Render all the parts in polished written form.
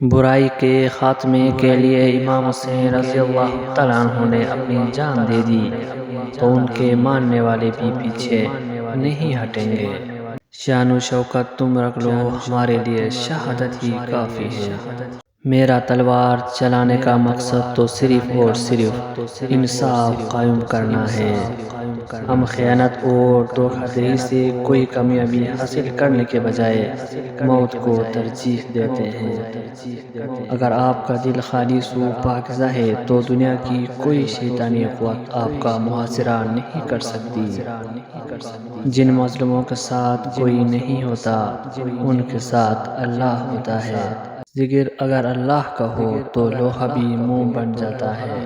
برائی کے خاتمے کے لیے امام حسین رضی اللہ تعالیٰ عنہ نے اپنی جان دے دی تو ان کے ماننے والے بھی پیچھے نہیں ہٹیں گے۔ شان و شوکت تم رکھ لو، ہمارے لیے شہادت ہی کافی ہے۔ میرا تلوار چلانے کا مقصد تو صرف اور صرف انصاف قائم کرنا ہے۔ ہم خیانت اور دھوکہ دہی سے کوئی کامیابی حاصل کرنے کے بجائے موت کو ترجیح دیتے ہیں۔ اگر آپ کا دل خالص و پاکیزہ ہے تو دنیا کی کوئی شیطانی قوت آپ کا محاصرہ نہیں کر سکتی۔ جن مظلوموں کے ساتھ کوئی نہیں ہوتا ان کے ساتھ اللہ ہوتا ہے۔ ذکر اگر اللہ کا ہو تو لوہا بھی موم بن جاتا ہے۔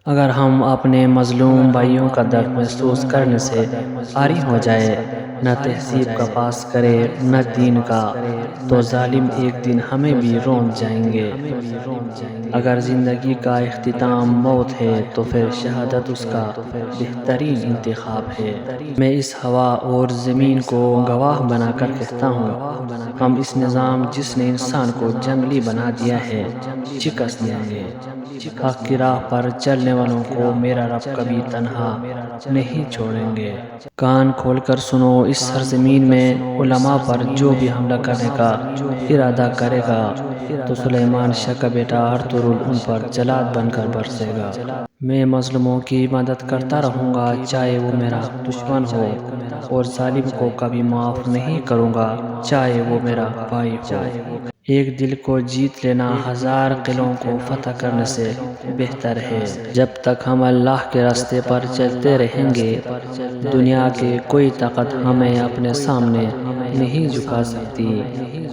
اگر ہم اپنے مظلوم بھائیوں کا درد محسوس کرنے سے عاری ہو جائے، نہ تہذیب کا پاس کرے نہ دین کا، تو ظالم ایک دن ہمیں بھی رونق جائیں گے۔ اگر زندگی کا اختتام موت ہے تو پھر شہادت اس کا بہترین انتخاب ہے۔ میں اس ہوا اور زمین کو گواہ بنا کر کہتا ہوں، ہم اس نظام جس نے انسان کو جنگلی بنا دیا ہے شکست دیں گے۔ حق کی راہ پر چلنے والوں کو میرا رب کبھی تنہا نہیں چھوڑیں گے۔ کان کھول کر سنو، اس سرزمین میں علماء پر جو بھی حملہ کرنے کا ارادہ کرے گا تو سلیمان شاہ کا بیٹا ارطغرل ان پر جلاد بن کر برسے گا۔ میں مظلوموں کی مدد کرتا رہوں گا چاہے وہ میرا دشمن ہو، اور ظالم کو کبھی معاف نہیں کروں گا چاہے وہ میرا بھائی ہو۔ ایک دل کو جیت لینا ہزار قلعوں کو فتح کرنے سے بہتر ہے۔ جب تک ہم اللہ کے راستے پر چلتے رہیں گے، دنیا کی کوئی طاقت ہمیں اپنے سامنے نہیں جھکا سکتی۔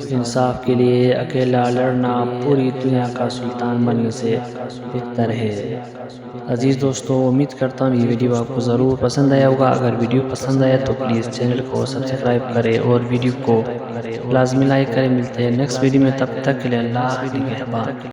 انصاف کے لیے اکیلا لڑنا پوری دنیا کا سلطان بننے سے بہتر ہے۔ عزیز دوستو، امید کرتا ہوں یہ ویڈیو آپ کو ضرور پسند آیا ہوگا۔ اگر ویڈیو پسند آیا تو پلیز چینل کو سبسکرائب کریں اور ویڈیو کو لازمی لائک کریں۔ ملتے ہیں نیکسٹ ویڈیو میں، تب تک کے لیے اللہ نگہبان۔